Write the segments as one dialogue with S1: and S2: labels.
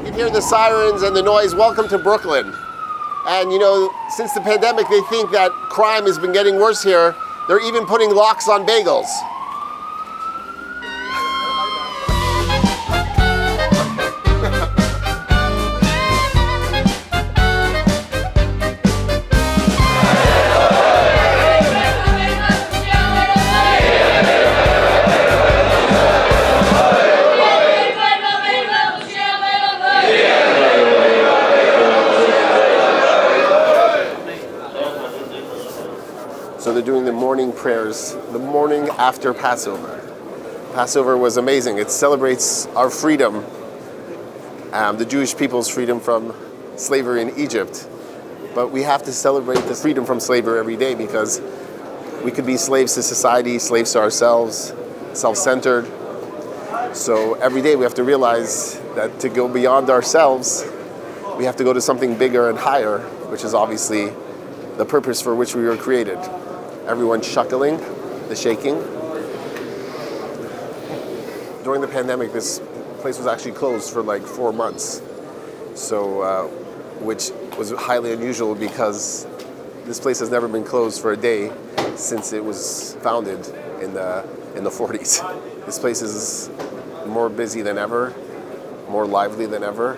S1: can hear the sirens and the noise. Welcome to Brooklyn. And you know, since the pandemic, they think that crime has been getting worse here. They're even putting locks on bagels. So they're doing the morning prayers, the morning after Passover. Passover was amazing. It celebrates our freedom, the Jewish people's freedom from slavery in Egypt. But we have to celebrate the freedom from slavery every day because we could be slaves to society, slaves to ourselves, self-centered. So every day we have to realize that to go beyond ourselves, we have to go to something bigger and higher, which is obviously the purpose for which we were created. Everyone chuckling, the shaking. During the pandemic, this place was actually closed for like 4 months. So, which was highly unusual because this place has never been closed for a day since it was founded in the 40s. This place is more busy than ever, more lively than ever,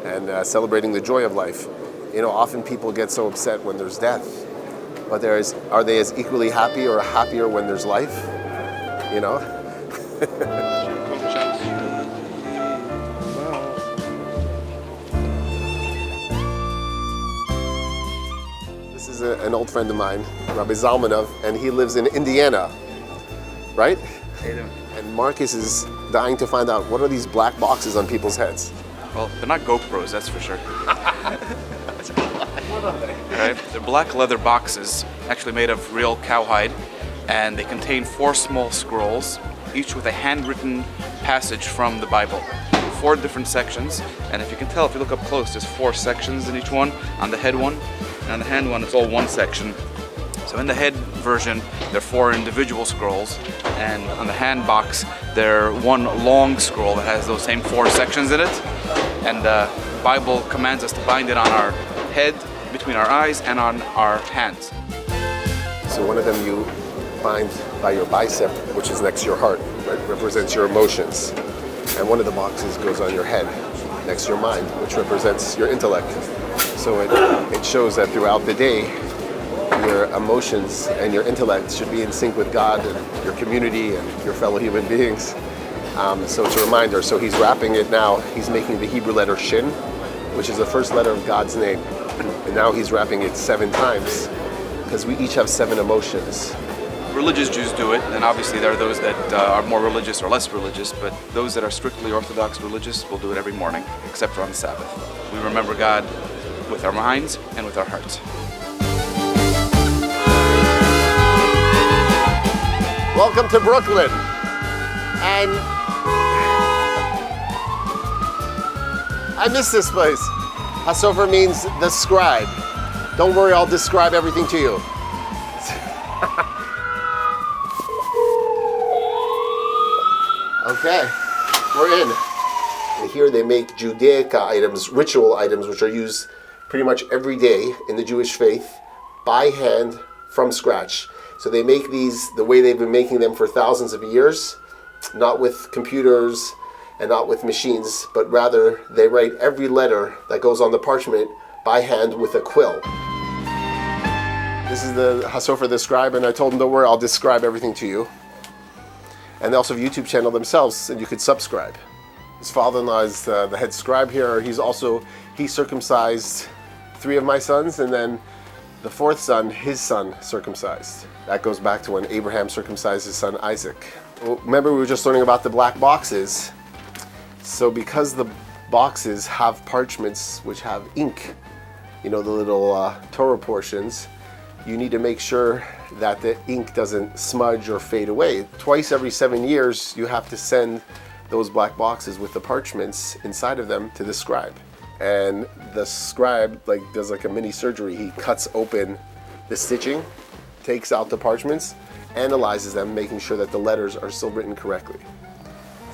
S1: and celebrating the joy of life. You know, often people get so upset when there's death. But are they as equally happy or happier when there's life? You know? This is an old friend of mine, Rabbi Zalmanov, and he lives in Indiana, right? And Marcus is dying to find out, what are these black boxes on people's heads?
S2: Well, they're not GoPros, that's for sure. Right? They're black leather boxes, actually made of real cowhide, and they contain 4 small scrolls, each with a handwritten passage from the Bible. 4 different sections, and if you can tell, if you look up close, there's 4 sections in each one. On the head one, and on the hand one, it's all one section. So in the head version, there are 4 individual scrolls, and on the hand box, they're one long scroll that has those same 4 sections in it. And the Bible commands us to bind it on our head, between our eyes, and on our hands.
S1: So one of them you bind by your bicep, which is next to your heart, right? Represents your emotions. And one of the boxes goes on your head, next to your mind, which represents your intellect. So it shows that throughout the day, your emotions and your intellect should be in sync with God and your community and your fellow human beings. So it's a reminder. So he's wrapping it now. He's making the Hebrew letter Shin, which is the first letter of God's name. And now he's wrapping it 7 times because we each have 7 emotions.
S2: Religious Jews do it, and obviously there are those that are more religious or less religious, but those that are strictly Orthodox religious will do it every morning, except for on the Sabbath. We remember God with our minds and with our hearts.
S1: Welcome to Brooklyn. And I miss this place. Hasofer means the scribe. Don't worry, I'll describe everything to you. Okay, we're in. And here they make Judaica items, ritual items, which are used pretty much every day in the Jewish faith by hand from scratch. So they make these the way they've been making them for thousands of years, not with computers and not with machines, but rather they write every letter that goes on the parchment by hand with a quill. This is the Hasofer, the Scribe, and I told him, don't worry, I'll describe everything to you. And they also have a YouTube channel themselves, and you could subscribe. His father-in-law is the head scribe here. He circumcised 3 of my sons, and then the 4th son, his son, circumcised. That goes back to when Abraham circumcised his son Isaac. Well, remember we were just learning about the black boxes. So because the boxes have parchments which have ink, you know, the little Torah portions, you need to make sure that the ink doesn't smudge or fade away. Twice every 7 years, you have to send those black boxes with the parchments inside of them to the scribe. And the scribe does a mini surgery. He cuts open the stitching, takes out the parchments, analyzes them, making sure that the letters are still written correctly.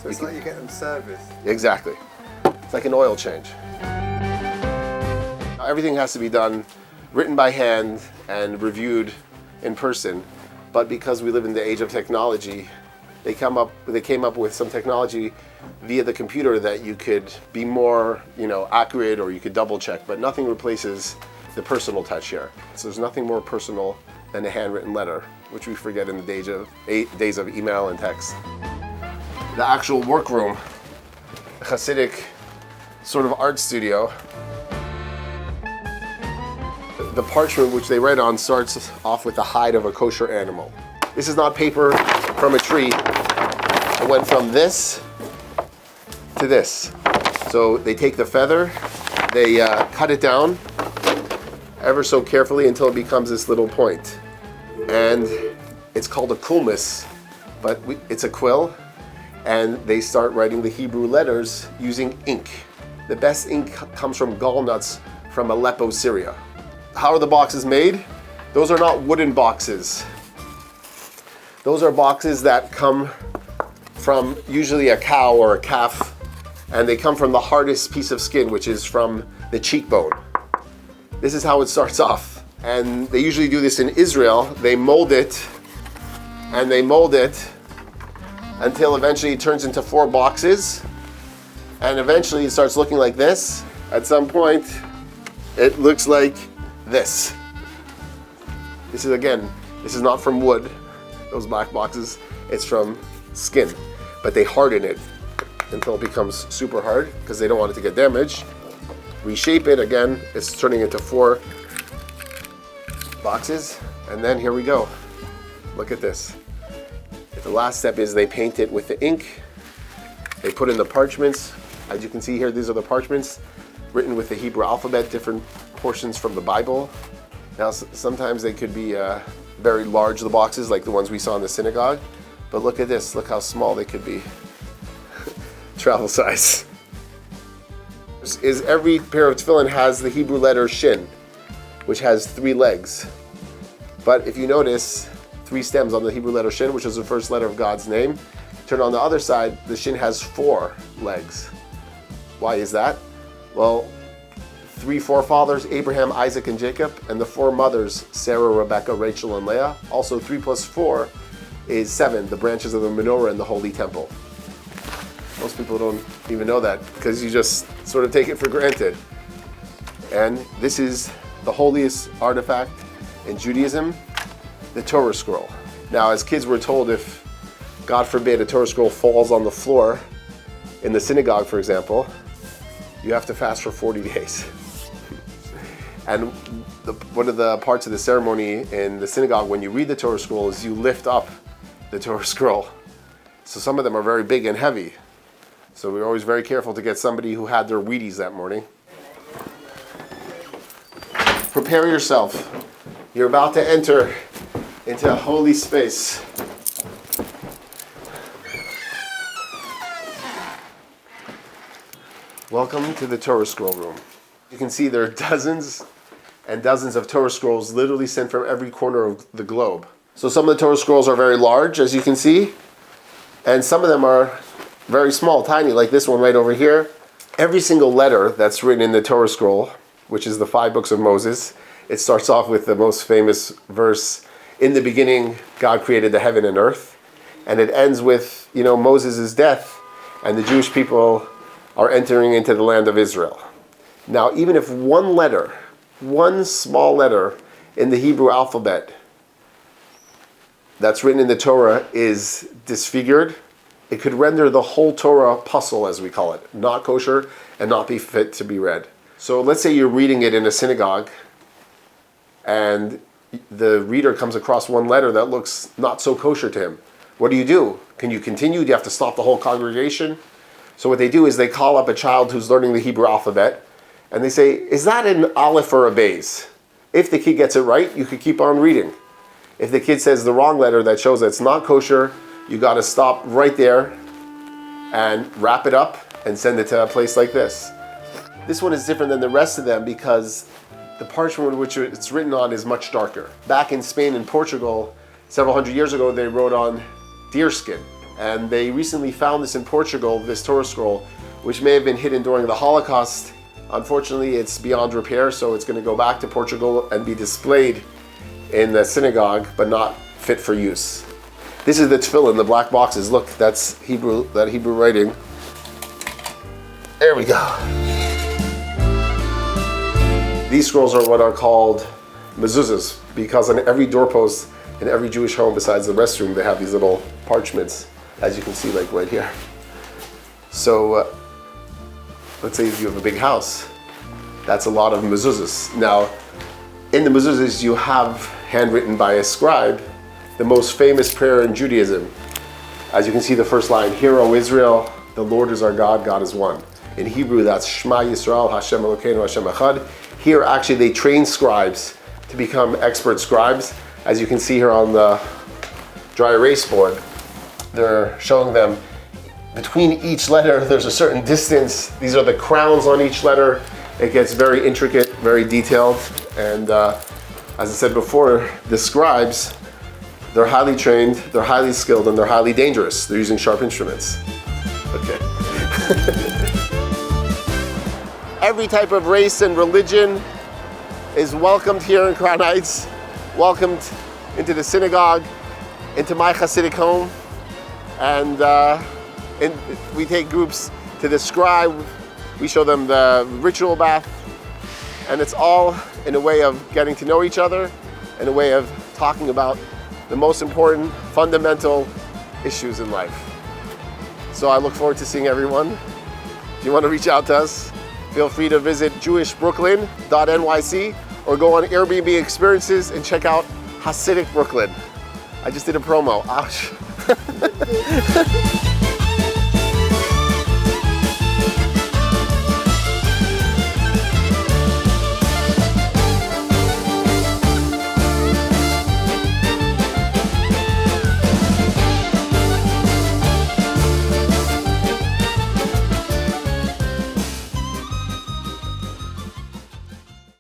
S3: So it's like you get them serviced.
S1: Exactly. It's like an oil change. Everything has to be done, written by hand and reviewed in person. But because we live in the age of technology, they came up with some technology via the computer that you could be more, accurate, or you could double check, but nothing replaces the personal touch here. So there's nothing more personal than a handwritten letter, which we forget in the days of email and text. The actual workroom, Hasidic sort of art studio. The parchment which they write on starts off with the hide of a kosher animal. This is not paper from a tree. It went from this to this. So they take the feather, they cut it down ever so carefully until it becomes this little point. And it's called a kulmis, but it's a quill. And they start writing the Hebrew letters using ink. The best ink comes from gallnuts from Aleppo, Syria. How are the boxes made? Those are not wooden boxes. Those are boxes that come from usually a cow or a calf, and they come from the hardest piece of skin, which is from the cheekbone. This is how it starts off. And they usually do this in Israel. They mold it, and they mold it until eventually it turns into 4 boxes. And eventually it starts looking like this. At some point, it looks like this. This is not from wood, those black boxes. It's from skin. But they harden it until it becomes super hard because they don't want it to get damaged. Reshape it again. It's turning into 4 boxes. And then here we go. Look at this. The last step is they paint it with the ink. They put in the parchments. As you can see here, these are the parchments written with the Hebrew alphabet, different portions from the Bible. Now, sometimes they could be very large, the boxes, like the ones we saw in the synagogue. But look at this. Look how small they could be. Travel size. Every pair of tefillin has the Hebrew letter shin, which has 3 legs. But if you notice, 3 stems on the Hebrew letter shin, which is the first letter of God's name. Turn on the other side, the shin has 4 legs. Why is that? Well, 3 forefathers, Abraham, Isaac, and Jacob, and the 4 mothers, Sarah, Rebecca, Rachel, and Leah. Also 3 plus 4 is 7, the branches of the menorah in the Holy Temple. Most people don't even know that because you just sort of take it for granted. And this is the holiest artifact in Judaism, the Torah scroll. Now, as kids, we're told if, God forbid, a Torah scroll falls on the floor in the synagogue, for example, you have to fast for 40 days. And one of the parts of the ceremony in the synagogue when you read the Torah scroll is you lift up the Torah scroll. So some of them are very big and heavy. So we're always very careful to get somebody who had their Wheaties that morning. Prepare yourself. You're about to enter into a holy space. Welcome to the Torah scroll room. You can see there are dozens and dozens of Torah scrolls literally sent from every corner of the globe. So some of the Torah scrolls are very large, as you can see, and some of them are very small, tiny, like this one right over here. Every single letter that's written in the Torah scroll, which is the 5 books of Moses, it starts off with the most famous verse, in the beginning, God created the heaven and earth. And it ends with, Moses' death, and the Jewish people are entering into the land of Israel. Now, even if one small letter in the Hebrew alphabet that's written in the Torah is disfigured, it could render the whole Torah puzzle, as we call it, not kosher and not be fit to be read. So let's say you're reading it in a synagogue and the reader comes across one letter that looks not so kosher to him. What do? Can you continue? Do you have to stop the whole congregation? So what they do is they call up a child who's learning the Hebrew alphabet and they say, is that an aleph or a beis? If the kid gets it right, you could keep on reading. If the kid says the wrong letter that shows that it's not kosher, you got to stop right there and wrap it up and send it to a place like this. This one is different than the rest of them because the parchment which it's written on is much darker. Back in Spain and Portugal, several hundred years ago, they wrote on deerskin. And they recently found this in Portugal, this Torah scroll, which may have been hidden during the Holocaust. Unfortunately, it's beyond repair, so it's going to go back to Portugal and be displayed in the synagogue, but not fit for use. This is the Tefillin, the black boxes. Look, that's Hebrew writing. There we go. These scrolls are what are called Mezuzahs, because on every doorpost in every Jewish home besides the restroom, they have these little parchments, as you can see, like right here. So, let's say if you have a big house, that's a lot of mezuzahs. Now, in the mezuzahs, you have, handwritten by a scribe, the most famous prayer in Judaism. As you can see, the first line, "Hear, O Israel, the Lord is our God, God is one." In Hebrew, that's Shema Yisrael, Hashem Elokeinu, Hashem Echad. Here, actually, they train scribes to become expert scribes. As you can see here on the dry erase board, they're showing them between each letter, there's a certain distance. These are the crowns on each letter. It gets very intricate, very detailed. And as I said before, the scribes, they're highly trained, they're highly skilled, and they're highly dangerous. They're using sharp instruments. Okay. Every type of race and religion is welcomed here in Crown Heights, welcomed into the synagogue, into my Hasidic home. And we take groups to the Scribe, we show them the ritual bath, and it's all in a way of getting to know each other, in a way of talking about the most important, fundamental issues in life. So I look forward to seeing everyone. If you want to reach out to us, feel free to visit jewishbrooklyn.nyc or go on Airbnb Experiences and check out Hasidic Brooklyn. I just did a promo. Ouch.